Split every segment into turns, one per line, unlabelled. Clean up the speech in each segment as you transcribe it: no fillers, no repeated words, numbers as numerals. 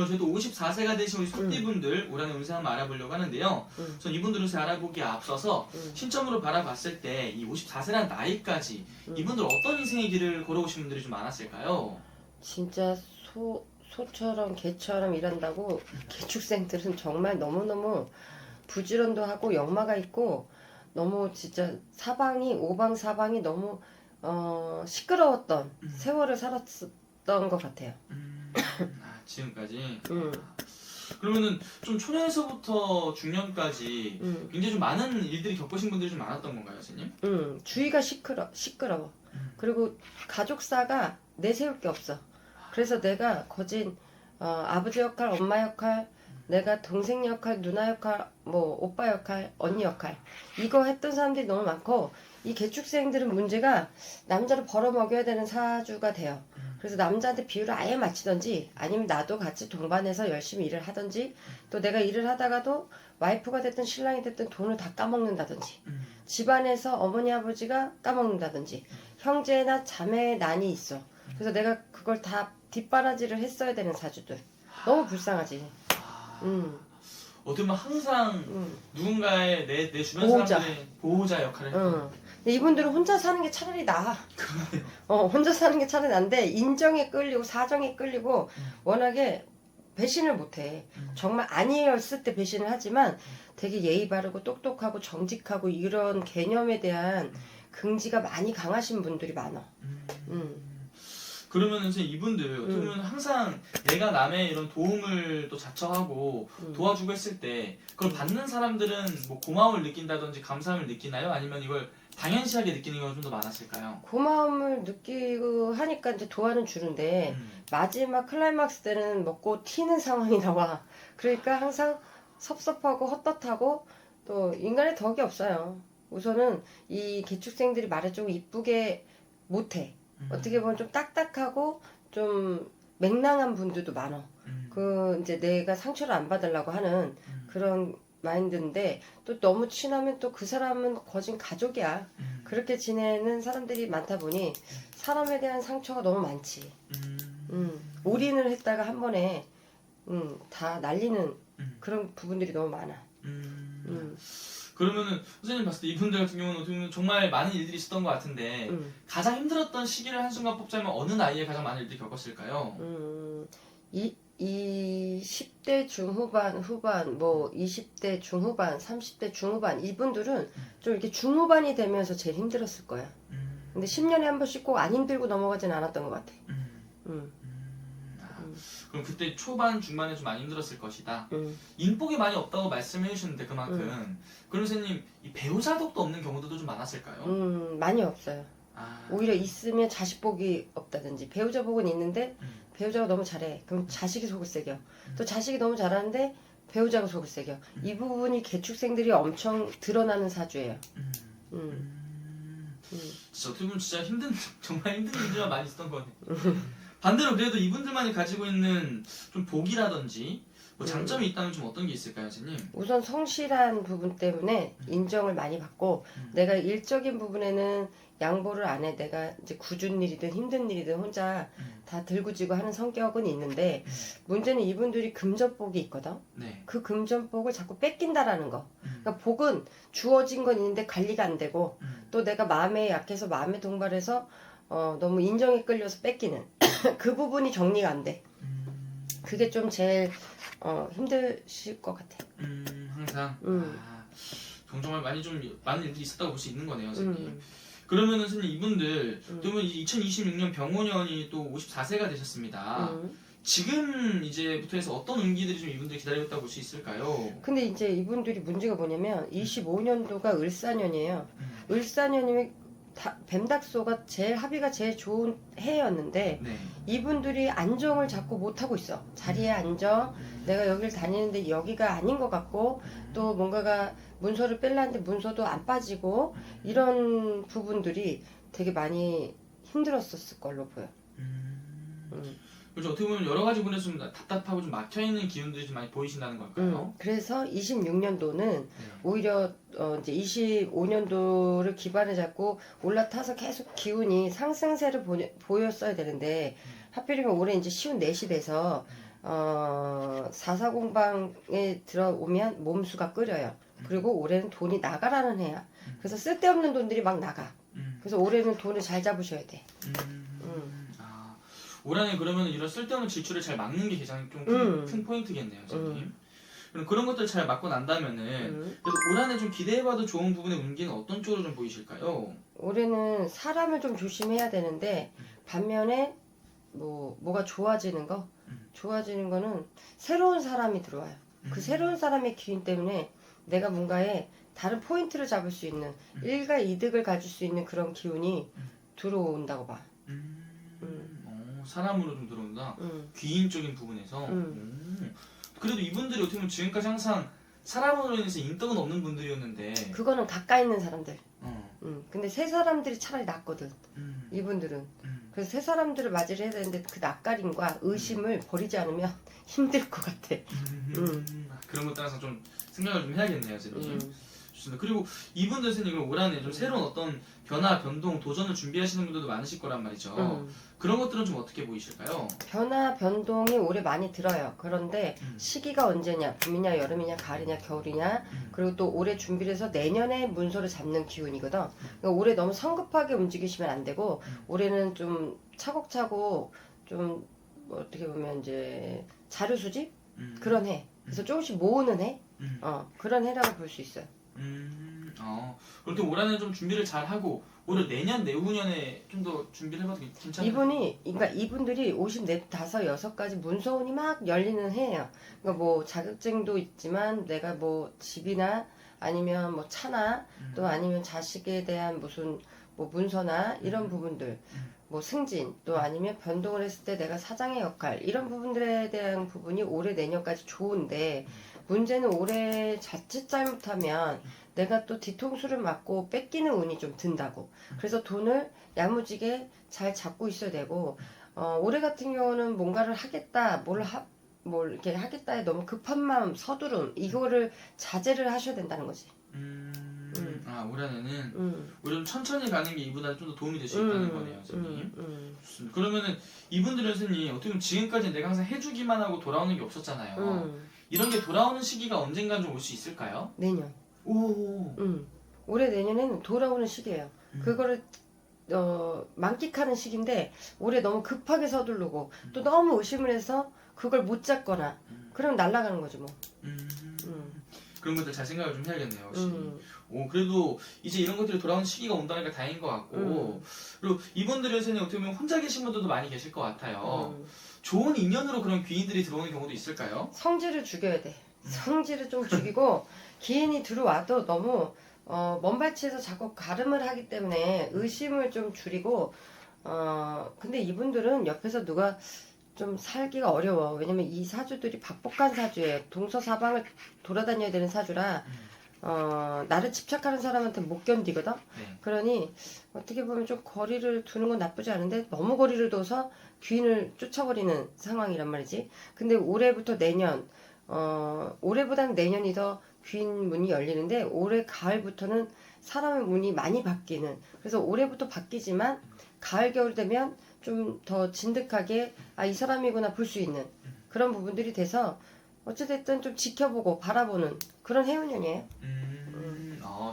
그럼 저희도 54세가 되신 우리 소띠분들 올한해 운세 한번 알아보려고 하는데요. 전 이분들 운세 알아보기에 앞서서 신점으로 바라봤을 때 이 54세라는 나이까지 이분들 어떤 인생의 길을 걸어오신 분들이 좀 많았을까요?
진짜 소처럼 개처럼 일한다고 개축생들은 정말 너무너무 부지런도 하고 역마가 있고 너무 진짜 오방사방이 너무 시끄러웠던 세월을 살았던 것 같아요.
지금까지? 그러면은 좀 초년에서부터 중년까지 굉장히 좀 많은 일들이 겪으신 분들이 좀 많았던 건가요, 선생님?
주위가 시끄러워. 그리고 가족사가 내세울 게 없어. 그래서 내가 거진 아버지 역할, 엄마 역할, 내가 동생 역할, 누나 역할, 뭐 오빠 역할, 언니 역할 이거 했던 사람들이 너무 많고 이 개축생들은 문제가 남자를 벌어먹여야 되는 사주가 돼요. 그래서 남자한테 비율을 아예 맞추던지 아니면 나도 같이 동반해서 열심히 일을 하던지 또 내가 일을 하다가도 와이프가 됐든 신랑이 됐든 돈을 다 까먹는다든지 집안에서 어머니 아버지가 까먹는다든지 형제나 자매 난이 있어. 그래서 내가 그걸 다 뒷바라지를 했어야 되는 사주들. 너무 불쌍하지.
어떻게 보면 항상 누군가의 내 주변
보호자.
사람들의 보호자 역할을 했던
근데 이분들은 혼자 사는 게 차라리 나아. 혼자 사는 게 차라리 난데 인정에 끌리고 사정에 끌리고 워낙에 배신을 못해. 정말 아니었을 때 배신을 하지만 되게 예의 바르고 똑똑하고 정직하고 이런 개념에 대한 긍지가 많이 강하신 분들이 많아.
그러면은 선생님 이분들 어떻게 보면 항상 내가 남의 이런 도움을 또 자처하고 도와주고 했을 때 그걸 받는 사람들은 뭐 고마움을 느낀다든지 감사함을 느끼나요? 아니면 이걸 당연시하게 느끼는 경우가 좀 더 많았을까요?
고마움을 느끼고 하니까 이제 도와는 주는데 마지막 클라이막스 때는 먹고 튀는 상황이 나와. 그러니까 항상 섭섭하고 헛헛하고 또 인간의 덕이 없어요. 우선은 이 개축생들이 말을 좀 이쁘게 못해. 어떻게 보면 좀 딱딱하고 좀 맹랑한 분들도 많아. 그 이제 내가 상처를 안 받으려고 하는 그런 마인드인데 또 너무 친하면 또 그 사람은 거진 가족이야. 그렇게 지내는 사람들이 많다 보니 사람에 대한 상처가 너무 많지. 올인을 했다가 한 번에 다 날리는 그런 부분들이 너무 많아.
그러면은 선생님 봤을 때 이분들 같은 경우는 어떻게 보면 정말 많은 일들이 있었던 것 같은데 가장 힘들었던 시기를 한순간 뽑자면 어느 나이에 가장 많은 일들이 겪었을까요?
이 10대 중후반, 후반, 뭐 20대 중후반, 30대 중후반 이분들은 좀 이렇게 중후반이 되면서 제일 힘들었을 거야. 근데 10년에 한 번씩 꼭 안 힘들고 넘어가진 않았던 것 같아.
그럼 그때 초반, 중반에 좀 많이 힘들었을 것이다. 인복이 많이 없다고 말씀해 주셨는데 그만큼 그럼 선생님 이 배우자 덕도 없는 경우들도 좀 많았을까요?
많이 없어요. 오히려 있으면 자식 복이 없다든지 배우자 복은 있는데 배우자가 너무 잘해. 그럼 자식이 속을 새겨. 또 자식이 너무 잘하는데 배우자가 속을 새겨. 이 부분이 개축생들이 엄청 드러나는 사주예요.
진짜 어떻게 보면 진짜 정말 힘든 일들만 많이 있었던 거네. 반대로 그래도 이분들만이 가지고 있는 좀 복이라든지 뭐 장점이 있다면 좀 어떤 게 있을까요, 선생님?
우선 성실한 부분 때문에 인정을 많이 받고 내가 일적인 부분에는 양보를 안 해. 내가 이제 굳은 일이든 힘든 일이든 혼자 다 들고 지고 하는 성격은 있는데 문제는 이분들이 금전복이 있거든.
네.
그 금전복을 자꾸 뺏긴다라는 거. 그러니까 복은 주어진 건 있는데 관리가 안 되고 또 내가 마음에 약해서 마음에 동발해서 너무 인정에 끌려서 뺏기는 그 부분이 정리가 안 돼. 그게 좀 제일 힘드실 것 같아.
항상. 정말 많은 일들이 있었다고 볼 수 있는 거네요, 선생님. 그러면은 선생님 이분들 그러면 2026년 병오년이 또 54세가 되셨습니다. 지금 이제부터 해서 어떤 운기들이 좀 이분들 기다리고 있다고 볼 수 있을까요?
근데 이제 이분들이 문제가 뭐냐면 25년도가 을사년이에요. 을사년이면 뱀닥소가 합의가 제일 좋은 해였는데
네.
이분들이 안정을 자꾸 못하고 있어. 자리에 앉아. 내가 여기를 다니는데 여기가 아닌 것 같고 또 뭔가가 문서를 뺄라는데 문서도 안 빠지고 이런 부분들이 되게 많이 힘들었었을 걸로 보여.
그렇죠. 어떻게 보면 여러 가지 분에서 좀 답답하고 좀 막혀있는 기운들이 좀 많이 보이신다는 걸까요?
그래서 26년도는 오히려 이제 25년도를 기반에 잡고 올라타서 계속 기운이 상승세를 보였어야 되는데 하필이면 올해 이제 쉬운 넷이 돼서 사사공방에 들어오면 몸수가 끓여요. 그리고 올해는 돈이 나가라는 해야. 그래서 쓸데없는 돈들이 막 나가. 그래서 올해는 돈을 잘 잡으셔야 돼.
아, 올 한해 그러면 이런 쓸데없는 지출을 잘 막는 게 가장 좀 큰 포인트겠네요, 선생님. 그럼 그런 것들 잘 막고 난다면은 그래도 올 한해 좀 기대해봐도 좋은 부분의 운기는 어떤 쪽으로 좀 보이실까요?
올해는 사람을 좀 조심해야 되는데 반면에 뭐가 좋아지는 거는 새로운 사람이 들어와요. 그 새로운 사람의 기운 때문에 내가 뭔가에 다른 포인트를 잡을 수 있는 일가 이득을 가질 수 있는 그런 기운이 들어온다고 봐.
사람으로 좀 들어온다. 귀인적인 부분에서. 그래도 이분들이 어떻게 보면 지금까지 항상 사람으로 인해서 인덕은 없는 분들이었는데.
그거는 가까이 있는 사람들. 근데 새 사람들이 차라리 낫거든. 이분들은. 그래서 새 사람들을 맞이를 해야 되는데 그 낯가림과 의심을 버리지 않으면 힘들 것 같아.
그런 것들 항상 좀 생각을 좀 해야겠네요, 선생님. 좋습니다. 그리고 이분들 선생님 올 한해 좀 새로운 어떤 변화, 변동, 도전을 준비하시는 분들도 많으실 거란 말이죠. 그런 것들은 좀 어떻게 보이실까요?
변화, 변동이 올해 많이 들어요. 그런데 시기가 언제냐, 봄이냐, 여름이냐, 가을이냐, 겨울이냐, 그리고 또 올해 준비를 해서 내년에 문서를 잡는 기운이거든. 그러니까 올해 너무 성급하게 움직이시면 안 되고, 올해는 좀 차곡차곡 좀 어떻게 보면 이제 자료 수집 그런 해. 그래서 조금씩 모으는 해. 그런 해라고 볼 수 있어요.
그렇게 올 한해 좀 준비를 잘 하고 올해 내년 내후년에 좀 더 준비를 해봐도 괜찮아요.
그러니까 이분들이 54, 6가지 문서운이 막 열리는 해예요. 그러니까 뭐 자격증도 있지만 내가 뭐 집이나 아니면 뭐 차나 또 아니면 자식에 대한 무슨 뭐 문서나 이런 부분들 뭐 승진 또 아니면 변동을 했을 때 내가 사장의 역할 이런 부분들에 대한 부분이 올해 내년까지 좋은데 문제는 올해 자칫 잘못하면 내가 또 뒤통수를 맞고 뺏기는 운이 좀 든다고. 그래서 돈을 야무지게 잘 잡고 있어야 되고 올해 같은 경우는 뭔가를 하겠다 뭘 이렇게 하겠다에 너무 급한 마음 서두름 이거를 자제를 하셔야 된다는 거지.
올 한해는 오히려 좀 천천히 가는 게 이분한테 좀 더 도움이 될 수 있다는 거네요, 선생님. 좋습니다. 그러면은 이분들은 선생님 어떻게 보면 지금까지 내가 항상 해주기만 하고 돌아오는 게 없었잖아요. 이런 게 돌아오는 시기가 언젠간 좀 올 수 있을까요?
내년.
오.
올해 내년에는 돌아오는 시기예요. 그거를 만끽하는 시기인데 올해 너무 급하게 서두르고 또 너무 의심을 해서 그걸 못 잡거나 그럼 날아가는 거지 뭐.
그런 것들 잘 생각을 좀 해야겠네요, 확실히. 그래도 이제 이런 것들이 돌아오는 시기가 온다니까 다행인 것 같고 그리고 이분들은 선생님 어떻게 보면 혼자 계신 분들도 많이 계실 것 같아요. 좋은 인연으로 그런 귀인들이 들어오는 경우도 있을까요?
성질을 죽여야 돼. 성질을 좀 죽이고 기인이 들어와도 너무 먼 발치에서 자꾸 가름을 하기 때문에 의심을 좀 줄이고 근데 이분들은 옆에서 누가 좀 살기가 어려워. 왜냐면 이 사주들이 박복한 사주예요. 동서사방을 돌아다녀야 되는 사주라 나를 집착하는 사람한테 못 견디거든. 그러니 어떻게 보면 좀 거리를 두는 건 나쁘지 않은데 너무 거리를 둬서 귀인을 쫓아버리는 상황이란 말이지. 근데 올해부터 내년 올해보다는 내년이 더 귀인 문이 열리는데 올해 가을부터는 사람의 문이 많이 바뀌는. 그래서 올해부터 바뀌지만 가을 겨울 되면 좀 더 진득하게 이 사람이구나 볼 수 있는 그런 부분들이 돼서 어찌됐든 좀 지켜보고 바라보는 그런 해운년이에요.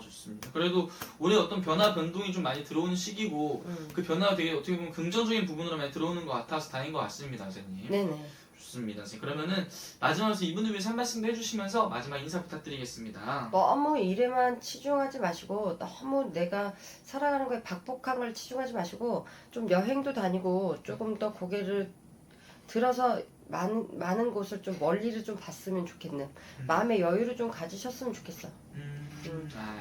좋습니다. 그래도 올해 어떤 변화 변동이 좀 많이 들어오는 시기고 그 변화가 되게 어떻게 보면 긍정적인 부분으로 많이 들어오는 것 같아서 다행인 것 같습니다, 선생님.
네네.
좋습니다, 선생님. 그러면은 마지막으로 이분들 위해서 한 말씀도 해주시면서 마지막 인사 부탁드리겠습니다.
너무 일에만 치중하지 마시고 너무 내가 살아가는 거에 박복한 걸 치중하지 마시고 좀 여행도 다니고 조금 더 고개를 들어서 많은 곳을 좀 멀리를 좀 봤으면 좋겠는 마음의 여유를 좀 가지셨으면 좋겠어.